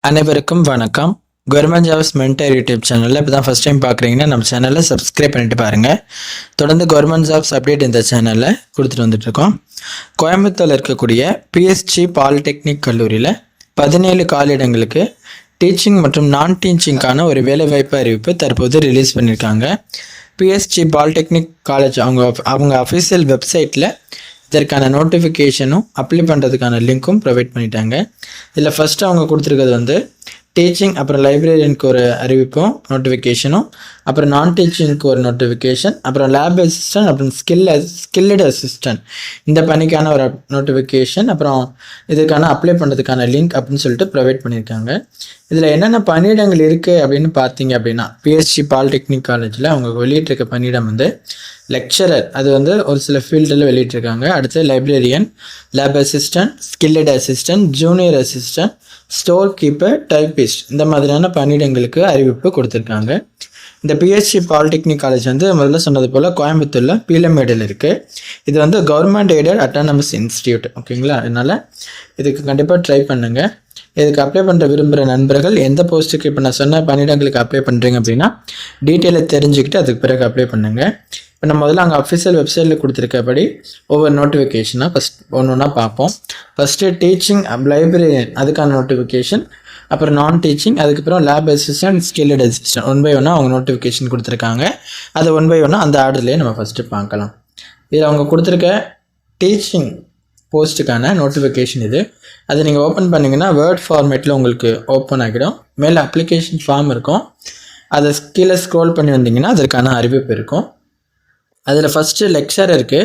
அனைவருக்கும் வணக்கம். Government jobs mentor YouTube சேனலில் இப்போ தான் ஃபஸ்ட் டைம் பார்க்குறீங்கன்னா நம்ம சேனலை சப்ஸ்கிரைப் பண்ணிட்டு பாருங்கள். தொடர்ந்து கவர்மெண்ட் ஜாப்ஸ் அப்டேட் இந்த சேனலில் கொடுத்துட்டு வந்துட்டுருக்கோம். கோயம்புத்தூரில் இருக்கக்கூடிய பிஎஸ்ஜி பாலிடெக்னிக் கல்லூரியில் 17 காலியிடங்களுக்கு டீச்சிங் மற்றும் நான் டீச்சிங்கான ஒரு வேலைவாய்ப்பு அறிவிப்பு தற்போது ரிலீஸ் பண்ணியிருக்காங்க. பிஎஸ்ஜி பாலிடெக்னிக் காலேஜ் அவங்க அஃபிஷியல் வெப்சைட்டில் இதற்கான நோட்டிஃபிகேஷனும் அப்ளை பண்ணுறதுக்கான லிங்க்கும் ப்ரொவைட் பண்ணிட்டாங்க. இதில் ஃபஸ்ட்டு அவங்க கொடுத்துருக்கிறது டீச்சிங், அப்புறம் லைப்ரரியனுக்கு ஒரு அறிவிப்பும் நோட்டிஃபிகேஷனும், அப்புறம் நான் டீச்சிங்க்கு ஒரு நோட்டிஃபிகேஷன், அப்புறம் லேப் அசிஸ்டன்ட், அப்புறம் ஸ்கில்லடு அசிஸ்டன்ட் இந்த பணிக்கான ஒரு நோட்டிஃபிகேஷன், அப்புறம் இதுக்கான அப்ளை பண்ணுறதுக்கான லிங்க் அப்படின்னு சொல்லிட்டு ப்ரொவைட் பண்ணியிருக்காங்க. இதில் என்னென்ன பணியிடங்கள் இருக்குது அப்படின்னு பார்த்தீங்க அப்படின்னா, பிஎஸ்ஜி பாலிடெக்னிக் காலேஜில் அவங்க வெளியிட்டிருக்க பணியிடம் லெக்சரர், அது ஒரு சில ஃபீல்டில் வெளியிட்டிருக்காங்க. அடுத்து librarian, lab assistant, skilled assistant, junior assistant, store keeper, typist இந்த மாதிரியான பணியிடங்களுக்கு அறிவிப்பு கொடுத்துருக்காங்க. இந்த பிஎஸ்ஜி பாலிடெக்னிக் காலேஜ் முதல்ல சொன்னது போல் கோயம்புத்தூரில் பீலமேடில் இருக்குது. இது கவர்மெண்ட் எய்டட் அட்டானமஸ் இன்ஸ்டியூட், ஓகேங்களா? அதனால் இதுக்கு கண்டிப்பாக ட்ரை பண்ணுங்கள். இதுக்கு அப்ளை பண்ணுற விரும்புகிற நண்பர்கள் எந்த போஸ்ட்டுக்கு இப்போ நான் சொன்ன பணியிடங்களுக்கு அப்ளை பண்ணுறீங்க அப்படின்னா டீட்டெயிலை தெரிஞ்சுக்கிட்டு அதுக்கு பிறகு அப்ளை பண்ணுங்கள். இப்போ நம்ம முதல்ல அங்கே அஃபிஷியல் வெப்சைட்டில் கொடுத்துருக்கபடி ஒவ்வொரு நோட்டிஃபிகேஷனாக ஒன்று ஒன்றா பார்ப்போம். ஃபஸ்ட்டு டீச்சிங் லைப்ரரியன் அதுக்கான நோட்டிஃபிகேஷன், அப்புறம் நான் டீச்சிங், அதுக்கப்புறம் lab assistant, skilled assistant 1 by 1 அவங்க நோட்டிஃபிகேஷன் கொடுத்துருக்காங்க. அது 1 by 1 அந்த ஆர்டர்லேயே நம்ம ஃபஸ்ட்டு பார்க்கலாம். இதில் அவங்க கொடுத்துருக்க டீச்சிங் போஸ்ட்டுக்கான நோட்டிஃபிகேஷன் அதை நீங்கள் ஓப்பன் பண்ணிங்கன்னா வேர்ட் ஃபார்மேட்டில் உங்களுக்கு ஓப்பன் ஆகிடும். மேலே அப்ளிகேஷன் ஃபார்ம் இருக்கும். அதை கீழே ஸ்க்ரோல் பண்ணி வந்தீங்கன்னா அதற்கான அறிவிப்பு இருக்கும். அதில் ஃபஸ்ட்டு லெக்சரருக்கு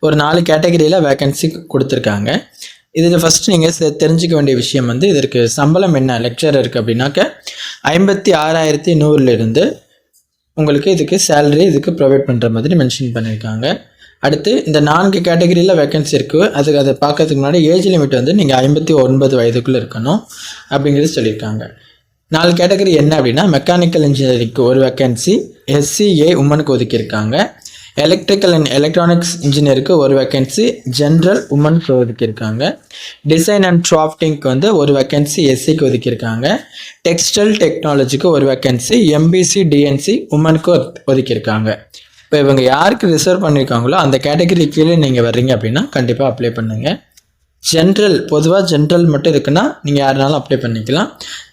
ஒரு 4 கேட்டகரியில் வேக்கன்சி கொடுத்துருக்காங்க. இதில் ஃபஸ்ட்டு நீங்கள் தெரிஞ்சிக்க வேண்டிய விஷயம் இதற்கு சம்பளம் என்ன லெக்சரருக்கு அப்படின்னாக்க 56,100 உங்களுக்கு இதுக்கு சேலரி இதுக்கு ப்ரொவைட் பண்ணுற மாதிரி மென்ஷன் பண்ணியிருக்காங்க. அடுத்து இந்த 4 கேட்டகரியில் வேக்கன்சி இருக்குது. அதை பார்க்கறதுக்கு முன்னாடி ஏஜ் லிமிட் நீங்கள் 59 வயதுக்குள்ளே இருக்கணும் அப்படிங்கிறது சொல்லியிருக்காங்க. 4 கேட்டகரி என்ன அப்படின்னா, மெக்கானிக்கல் இன்ஜினியரிங்க்கு ஒரு வேக்கன்சி SCA உமனுக்கு ஒதுக்கியிருக்காங்க. எலக்ட்ரிக்கல் அண்ட் எலக்ட்ரானிக்ஸ் இன்ஜினியருக்கு ஒரு வேக்கன்சி ஜென்ரல் உமனுக்கு ஒதுக்கியிருக்காங்க. டிசைன் அண்ட் கிராஃப்டிங்க்கு ஒரு வேக்கன்சி SCக்கு ஒதுக்கியிருக்காங்க. டெக்ஸ்டைல் டெக்னாலஜிக்கு ஒரு வேக்கன்சி MBC DNC உமனுக்கு ஒதுக்கியிருக்காங்க. இப்போ இவங்க யாருக்கு ரிசர்வ் பண்ணியிருக்காங்களோ அந்த கேட்டகரி கீழே நீங்கள் வர்றீங்க அப்படின்னா கண்டிப்பாக அப்ளை பண்ணுங்கள். ஜென்ரல், பொதுவாக ஜென்ரல் மட்டும் இருக்குன்னா நீங்கள் யாருனாலும் அப்ளை பண்ணிக்கலாம்.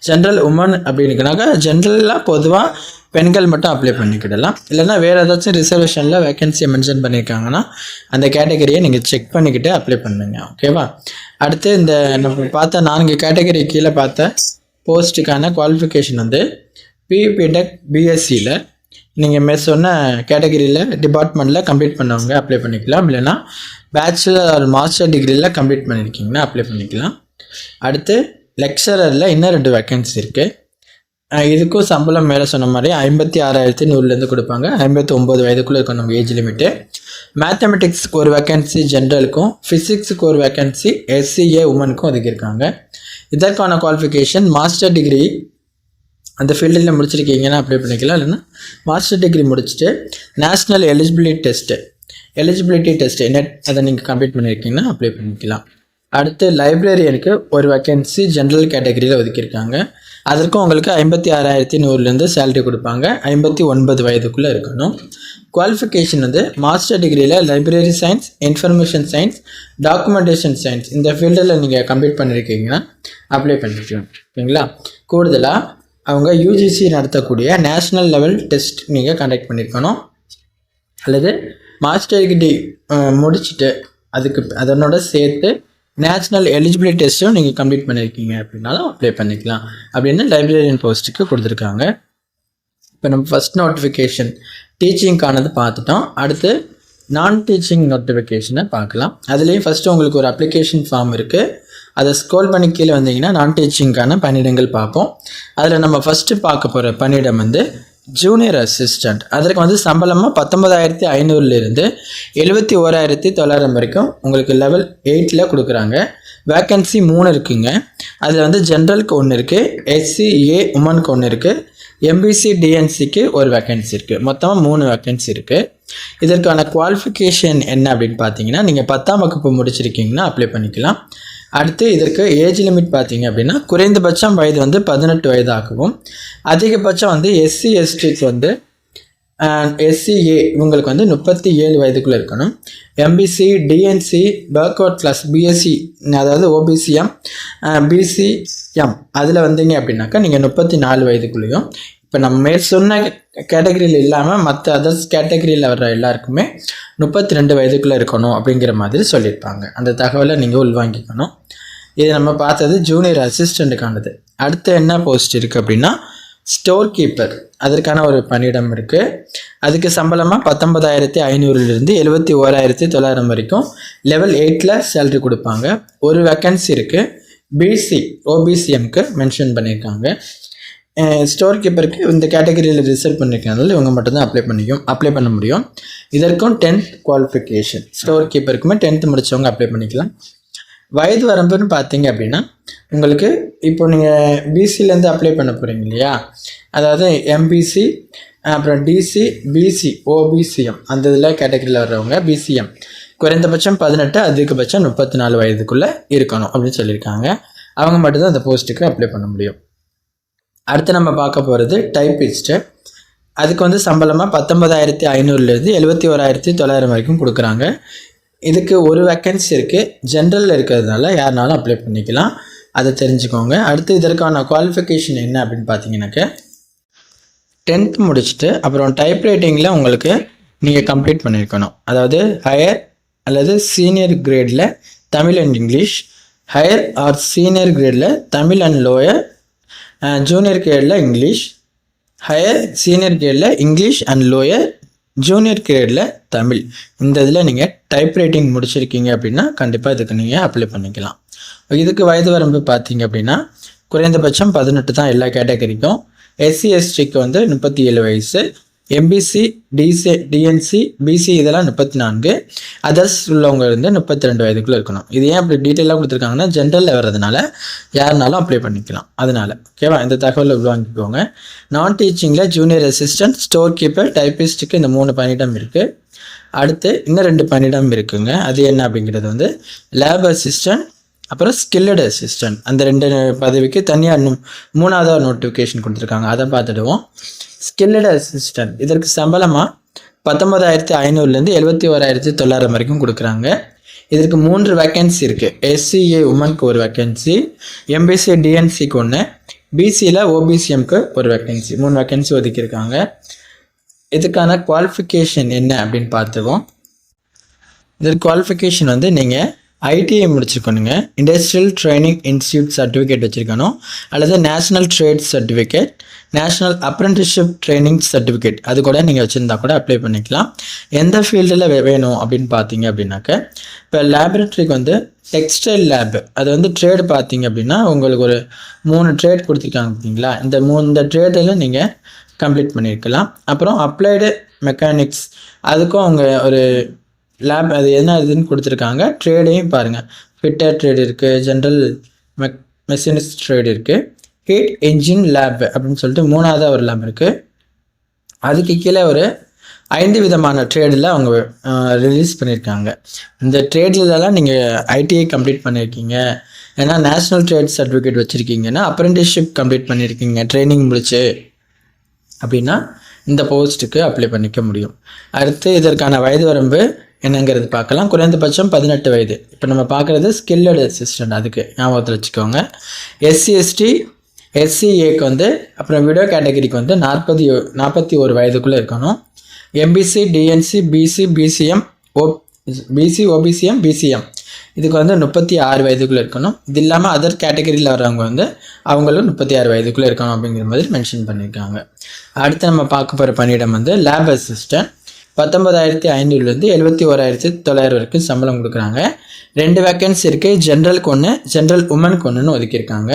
ஜென்ரல் உமன் அப்படின்னுக்குனாக்கா ஜென்ரலாக பொதுவாக பெண்கள் மட்டும் அப்ளை பண்ணிக்கிடலாம். இல்லைனா வேறு ஏதாச்சும் ரிசர்வேஷனில் வேக்கன்சியை மென்ஷன் பண்ணியிருக்காங்கன்னா அந்த கேட்டகரியை நீங்கள் செக் பண்ணிக்கிட்டு அப்ளை பண்ணுங்க, ஓகேவா? அடுத்து இந்த நம்ம பார்த்த 4 கேட்டகரி கீழே பார்த்த போஸ்ட்டுக்கான குவாலிஃபிகேஷன் பிடெக் BSCயில் நீங்கள் சொன்ன கேட்டகரியில் டிபார்ட்மெண்ட்டில் கம்ப்ளீட் பண்ணவங்க அப்ளை பண்ணிக்கலாம். இல்லைனா பேச்சுலர் ஆர் மாஸ்டர் டிகிரியில் கம்ப்ளீட் பண்ணியிருக்கீங்கன்னா அப்ளை பண்ணிக்கலாம். அடுத்து லெக்சரரில் இன்னும் 2 வேக்கன்சி இருக்குது. இதுக்கும் சம்பளம் மேலே சொன்ன மாதிரி 56,100 கொடுப்பாங்க. 59 வயதுக்குள்ளே இருக்கும் நம்ம ஏஜ் லிமிட்டு. மேத்தமெட்டிக்ஸுக்கு ஒரு வேக்கன்சி ஜென்ரலுக்கும், ஃபிசிக்ஸுக்கு ஒரு வேக்கன்சி SCA உமனுக்கும் ஒதுக்கியிருக்காங்க. இதற்கான குவாலிஃபிகேஷன் மாஸ்டர் டிகிரி அந்த ஃபீல்டில் முடிச்சிருக்கீங்கன்னா அப்ளை பண்ணிக்கலாம். இல்லைன்னா மாஸ்டர் டிகிரி முடிச்சுட்டு நேஷ்னல் எலிஜிபிலிட்டி டெஸ்ட்டு நெட் அதை நீங்கள் கம்ப்ளீட் பண்ணியிருக்கீங்கன்னா அப்ளை பண்ணிக்கலாம். அடுத்து லைப்ரரியனுக்கு ஒரு வேக்கன்சி ஜென்ரல் கேட்டகரியில் ஒதுக்கியிருக்காங்க. அதற்கும் உங்களுக்கு 56,100 சேலரி கொடுப்பாங்க. 59 வயதுக்குள்ளே இருக்கணும். குவாலிஃபிகேஷன் மாஸ்டர் டிகிரியில் library science, information science, documentation science இந்த ஃபீல்டில் நீங்கள் கம்ப்ளீட் பண்ணியிருக்கீங்கன்னா அப்ளை பண்ணிக்கலாம், ஓகேங்களா? கூடுதலாக அவங்க UGC நடத்தக்கூடிய நேஷ்னல் லெவல் டெஸ்ட் நீங்கள் கண்டக்ட் பண்ணியிருக்கணும். அல்லது மாஸ்டர் டிகிரி முடிச்சுட்டு அதனோட சேர்த்து நேஷ்னல் எலிஜிபிலிட்டி டெஸ்ட்டும் நீங்கள் கம்ப்ளீட் பண்ணியிருக்கீங்க அப்படின்னாலும் அப்ளை பண்ணிக்கலாம் அப்படின்னு லைப்ரரியன் போஸ்ட்டுக்கு கொடுத்துருக்காங்க. இப்போ நம்ம ஃபஸ்ட் நோட்டிஃபிகேஷன் டீச்சிங்கானது பார்த்துட்டோம். அடுத்து நான் டீச்சிங் நோட்டிஃபிகேஷனை பார்க்கலாம். அதுலேயும் ஃபஸ்ட்டு உங்களுக்கு ஒரு அப்ளிகேஷன் ஃபார்ம் இருக்குது. அதை ஸ்க்ரோல் பண்ணி கீழே வந்தீங்கன்னா நான் டீச்சிங்கான பணியிடங்கள் பார்ப்போம். அதில் நம்ம ஃபஸ்ட்டு பார்க்க போகிற பணியிடம் ஜூனியர் அசிஸ்டண்ட். அதற்கு சம்பளமாக 19,500 71,900 வரைக்கும் உங்களுக்கு லெவல் 8ல் கொடுக்குறாங்க. வேக்கன்சி 3 இருக்குங்க. அதில் ஜென்ரலுக்கு 1 இருக்குது, SCA உமனுக்கு 1 இருக்குது, MBC DNCக்கு ஒரு வேக்கன்சி இருக்குது. மொத்தமாக 3 வேக்கன்சி இருக்குது. இதற்கான குவாலிஃபிகேஷன் என்ன அப்படின்னு பார்த்தீங்கன்னா, நீங்கள் 10ஆம் வகுப்பு முடிச்சிருக்கீங்கன்னா அப்ளை பண்ணிக்கலாம். அடுத்து இதற்கு ஏஜ் லிமிட் பார்த்தீங்க அப்படின்னா குறைந்தபட்சம் வயது வந்து 18 வயதாகவும் அதிகபட்சம் வந்து எஸ்சி எஸ்டிக்கு வந்து எஸ்சிஏ இவங்களுக்கு வந்து 37 வயதுக்குள்ளே இருக்கணும். MBC DNC backward class BSC அதாவது ஓபிசிஎம் பிசிஎம் அதில் வந்தீங்க அப்படின்னாக்கா நீங்கள் 34 வயதுக்குள்ளேயும், இப்போ நம்ம மேல் சொன்ன கேட்டகரியில் இல்லாமல் மற்ற அதர்ஸ் கேட்டகரியில் வர்ற எல்லாருக்குமே 32 வயதுக்குள்ளே இருக்கணும் அப்படிங்கிற மாதிரி சொல்லியிருப்பாங்க. அந்த தகவலை நீங்கள் உள்வாங்கிக்கணும். இது நம்ம பார்த்தது ஜூனியர் அசிஸ்டண்ட்டுக்கானது. அடுத்து என்ன போஸ்ட் இருக்குது அப்படின்னா ஸ்டோர் கீப்பர், அதற்கான ஒரு பணியிடம் இருக்குது. அதுக்கு சம்பளமாக 19,500லேருந்து 71,900 வரைக்கும் லெவல் 8ல் சேலரி கொடுப்பாங்க. ஒரு வேக்கன்சி இருக்குது. பிசி ஓபிசிஎம்க்கு மென்ஷன் பண்ணியிருக்காங்க. ஸ்டோர் கீப்பருக்கு இந்த கேட்டகரியில் ரிசர்வ் பண்ணியிருக்கனால இவங்க மட்டும்தான் அப்ளை பண்ண முடியும். இதற்கும் 10th குவாலிஃபிகேஷன். ஸ்டோர் கீப்பருக்குமே 10th முடித்தவங்க அப்ளை பண்ணிக்கலாம். வயது வரம்புன்னு பார்த்தீங்க அப்படின்னா உங்களுக்கு இப்போ நீங்கள் பிசிலேருந்து அப்ளை பண்ண போகிறீங்க இல்லையா, அதாவது எம்பிசி அப்புறம் டிசி பிசி ஓபிசிஎம் அந்த இதில் கேட்டகரியில் வர்றவங்க பிசிஎம் குறைந்தபட்சம் 18 அதிகபட்சம் 34 வயதுக்குள்ளே இருக்கணும் அப்படின்னு சொல்லியிருக்காங்க. அவங்க மட்டும்தான் அந்த போஸ்ட்டுக்கு அப்ளை பண்ண முடியும். அடுத்து நம்ம பார்க்க போகிறது டைப்பிஸ்ட்டு. அதுக்கு வந்து சம்பளமாக 19,500லேருந்து 71,900 வரைக்கும் கொடுக்குறாங்க. இதுக்கு ஒரு வேக்கன்சி இருக்குது. ஜென்ரலில் இருக்கிறதுனால யாருனாலும் அப்ளை பண்ணிக்கலாம், அதை தெரிஞ்சுக்கோங்க. அடுத்து இதற்கான குவாலிஃபிகேஷன் என்ன அப்படின்னு பார்த்தீங்கன்னாக்க 10th முடிச்சுட்டு அப்புறம் டைப்ரைட்டிங்கில் உங்களுக்கு நீங்கள் கம்ப்ளீட் பண்ணியிருக்கணும். அதாவது ஹையர் அல்லது சீனியர் கிரேடில் Tamil and English, higher or senior கிரேடில் தமிழ் அண்ட் லோயர், ஜூனியர் கிரேடில் இங்கிலீஷ், ஹையர் சீனியர் கிரேடில் இங்கிலீஷ் அண்ட் லோயர், ஜூனியர் கிரேடில் தமிழ். இந்த இதில் நீங்கள் டைப்ரைட்டிங் முடிச்சிருக்கீங்க அப்படின்னா கண்டிப்பாக இதுக்கு நீங்கள் அப்ளை பண்ணிக்கலாம். இதுக்கு வயது வரம்பு பார்த்தீங்க அப்படின்னா குறைந்தபட்சம் 18 தான் எல்லா கேட்டகரிக்கும். எஸ்சி எஸ்டிக்கு வந்து 37 வயசு, எம்பிசி டிஎன்சி பிசி இதெல்லாம் 34, அதர்ஸ் உள்ளவங்க வந்து 32 வயதுக்குள்ளே இருக்கணும். இது ஏன் அப்படி டீட்டெயிலாக கொடுத்துருக்காங்கன்னா ஜென்ரலில் வர்றதுனால யாருனாலும் அப்ளை பண்ணிக்கலாம். அதனால ஓகேவா, இந்த தகவலை உள்வாங்கிக்கோங்க. நான் டீச்சிங்கில் ஜூனியர் அசிஸ்டன்ட், ஸ்டோர் கீப்பர், டைப்பிஸ்ட்டுக்கு இந்த 3 பணியிடம் இருக்குது. அடுத்து இன்னும் 2 பணியிடம் இருக்குங்க. அது என்ன அப்படிங்கிறது வந்து லேப் அசிஸ்டன்ட் அப்புறம் ஸ்கில்லடு அசிஸ்டன்ட். அந்த 2 பதவிக்கு தனியாக இன்னும் 3வது நோட்டிஃபிகேஷன் கொடுத்துருக்காங்க, அதை பார்த்துடுவோம். ஸ்கில்லடு அசிஸ்டன்ட் இதற்கு சம்பளமாக 19,500லேருந்து 71,900 வரைக்கும் கொடுக்குறாங்க. இதற்கு 3 வேக்கன்சி இருக்குது. எஸ்சிஏ உமனுக்கு ஒரு வேக்கன்சி, எம்பிசி டிஎன்சிக்கு ஒன்று, பிசியில் ஓபிசிஎம்க்கு ஒரு வேக்கன்சி, 3 வேக்கன்சி ஒதுக்கியிருக்காங்க. இதுக்கான குவாலிஃபிகேஷன் என்ன அப்படின்னு பார்த்துவோம். இதற்கு குவாலிஃபிகேஷன் வந்து நீங்கள் ஐடிஐ முடிச்சிருக்கணுங்க, இண்டஸ்ட்ரியல் ட்ரைனிங் இன்ஸ்டியூட் சர்டிஃபிகேட் வச்சுருக்கணும், அல்லது national trade certificate, national apprenticeship training certificate அது கூட நீங்கள் வச்சுருந்தா கூட அப்ளை பண்ணிக்கலாம். எந்த ஃபீல்டில் வேணும் அப்படின்னு பார்த்தீங்க அப்படின்னாக்க இப்போ லேபரேட்டரிக்கு வந்து டெக்ஸ்டைல் லேபு, அது வந்து ட்ரேடு பார்த்தீங்க அப்படின்னா உங்களுக்கு ஒரு 3 ட்ரேட் கொடுத்துருக்காங்க பார்த்தீங்களா, இந்த ட்ரேடில் நீங்கள் கம்ப்ளீட் பண்ணியிருக்கலாம். அப்புறம் அப்ளைடு மெக்கானிக்ஸ் அதுக்கும் அவங்க ஒரு லேப் அது என்ன இதுன்னு கொடுத்துருக்காங்க. ட்ரேடையும் பாருங்கள், ஃபிட்டர் ட்ரேட் இருக்குது, ஜென்ரல் மெஷினிஸ்ட் ட்ரேட் இருக்குது, ஹீட் என்ஜின் லேப் அப்படின்னு சொல்லிட்டு 3வது ஒரு லேப் இருக்குது. அதுக்கு கீழே ஒரு 5 விதமான ட்ரேடில் அவங்க ரிலீஸ் பண்ணியிருக்காங்க. இந்த ட்ரேட்லலாம் நீங்கள் ஐடிஐ கம்ப்ளீட் பண்ணியிருக்கீங்க, ஏன்னா நேஷ்னல் ட்ரேட் சர்டிஃபிகேட் வச்சுருக்கீங்கன்னா, அப்ரெண்டிஸ்ஷிப் கம்ப்ளீட் பண்ணியிருக்கீங்க ட்ரைனிங் முடிச்சு அப்படின்னா இந்த போஸ்ட்டுக்கு அப்ளை பண்ணிக்க முடியும். அடுத்து இதற்கான வயது வரம்பு என்னங்கிறது பார்க்கலாம். குறைந்தபட்சம் 18 வயது. இப்போ நம்ம பார்க்குறது ஸ்கில்லடு அசிஸ்டன்ட், அதுக்கு ஞாபகத்தில் வச்சுக்கோங்க. எஸ்சி எஸ்டி எஸ்சிஏக்கு வந்து அப்புறம் விடோ கேட்டகரிக்கு வந்து 41 வயதுக்குள்ளே இருக்கணும். MBC DNC BC BCM BC OBCM BCM இதுக்கு வந்து 36 வயதுக்குள்ளே இருக்கணும். இது இல்லாமல் அதர் கேட்டகரியில் வர்றவங்க வந்து அவங்களும் 36 வயதுக்குள்ளே இருக்கணும் அப்படிங்கிற மாதிரி மென்ஷன் பண்ணியிருக்காங்க. அடுத்து நம்ம பார்க்க போகிற பணியிடம் வந்து லேப் அசிஸ்டன்ட். 19,500லேருந்து 71,900 வரைக்கும் சம்பளம் கொடுக்குறாங்க. 2 வேக்கன்சி இருக்குது. ஜென்ரலுக்கு ஒன்று, ஜென்ரல் உமனுக்கு ஒன்றுன்னு ஒதுக்கியிருக்காங்க.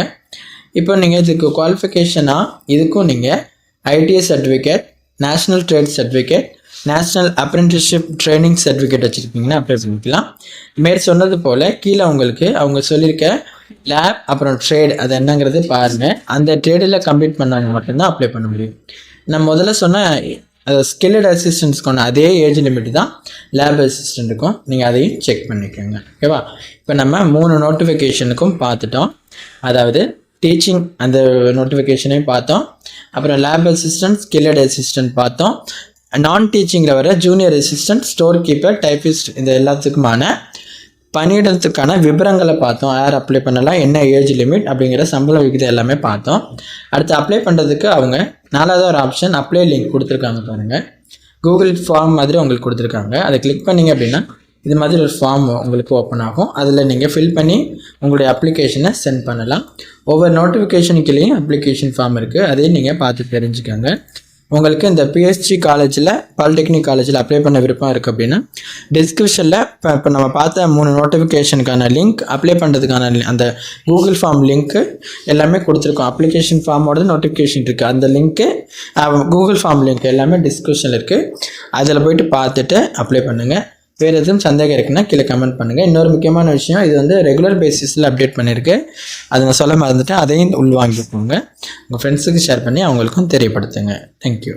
இப்போ நீங்கள் இதுக்கு குவாலிஃபிகேஷனாக இதுக்கும் நீங்கள் ITI certificate, national trade certificate, national apprenticeship training certificate வச்சுருக்கீங்கன்னா அப்ளை பண்ணிக்கலாம். மேற் சொன்னது போல் கீழே உங்களுக்கு அவங்க சொல்லியிருக்க லேப் அப்புறம் ட்ரேட் அது என்னங்கிறது பாருங்கள். அந்த ட்ரேடில் கம்ப்ளீட் பண்ணவங்க மட்டும்தான் அப்ளை பண்ண முடியும். நான் முதல்ல சொன்ன ஸ்கில்டு அசிஸ்டன்ஸ்க்கான அதே ஏஜ் லிமிட் தான் லேப் அசிஸ்டண்ட்டுக்கும். நீங்கள் அதையும் செக் பண்ணிக்கோங்க. ஓகேவா? இப்போ நம்ம 3 நோட்டிஃபிகேஷனுக்கும் பார்த்துட்டோம். அதாவது டீச்சிங் அந்த நோட்டிஃபிகேஷனையும் பார்த்தோம், அப்புறம் லேப் அசிஸ்டன்ட், ஸ்கில்டு அசிஸ்டன்ட் பார்த்தோம், நான் டீச்சிங்கில் வர junior assistant, store keeper, typist இந்த எல்லாத்துக்குமான பணியிடத்துக்கான விவரங்களை பார்த்தோம். யார் அப்ளை பண்ணலாம், என்ன ஏஜ் லிமிட் அப்படிங்கிற சம்பள விகிதம் எல்லாமே பார்த்தோம். அடுத்து அப்ளை பண்ணுறதுக்கு அவங்க 4வது ஒரு ஆப்ஷன் அப்ளை லிங்க் கொடுத்துருக்காங்க பாருங்கள். கூகுள் ஃபார்ம் மாதிரி உங்களுக்கு கொடுத்துருக்காங்க. அதை கிளிக் பண்ணிங்க அப்படின்னா இது மாதிரி ஒரு ஃபார்ம் உங்களுக்கு ஓப்பன் ஆகும். அதில் நீங்கள் ஃபில் பண்ணி உங்களுடைய அப்ளிகேஷனை சென்ட் பண்ணலாம். ஒவ்வொரு நோட்டிஃபிகேஷனுக்குள்ளேயும் அப்ளிகேஷன் ஃபார்ம் இருக்குது, அதையும் நீங்கள் பார்த்து தெரிஞ்சுக்கோங்க. உங்களுக்கு இந்த பிஎஸ்ஜி காலேஜில், பாலிடெக்னிக் காலேஜில் அப்ளை பண்ண விருப்பம் இருக்குது அப்படின்னா டிஸ்கிரிப்ஷனில் இப்போ நம்ம பார்த்த 3 நோட்டிஃபிகேஷனுக்கான லிங்க், அப்ளை பண்ணுறதுக்கான அந்த கூகுள் ஃபார்ம் லிங்க்கு எல்லாமே கொடுத்துருக்கோம். அப்ளிகேஷன் ஃபார்மோட நோட்டிஃபிகேஷன் இருக்குது, அந்த லிங்க்கு கூகுள் ஃபார்ம் லிங்க் எல்லாமே டிஸ்கிரிப்ஷனில் இருக்குது. அதில் போய்ட்டு பார்த்துட்டு அப்ளை பண்ணுங்கள். வேறு எதுவும் சந்தேகம் இருக்குன்னா கீழே கமெண்ட் பண்ணுங்கள். இன்னொரு முக்கியமான விஷயம், இது வந்து ரெகுலர் பேசிஸில் அப்டேட் பண்ணியிருக்கு. அதை நான் சொல்ல மறந்துட்டேன், அதையும் உள்வாங்கிக்கோங்க. உங்கள் ஃப்ரெண்ட்ஸுக்கு ஷேர் பண்ணி அவங்களுக்கும் தெரியப்படுத்துங்க. தேங்க்யூ.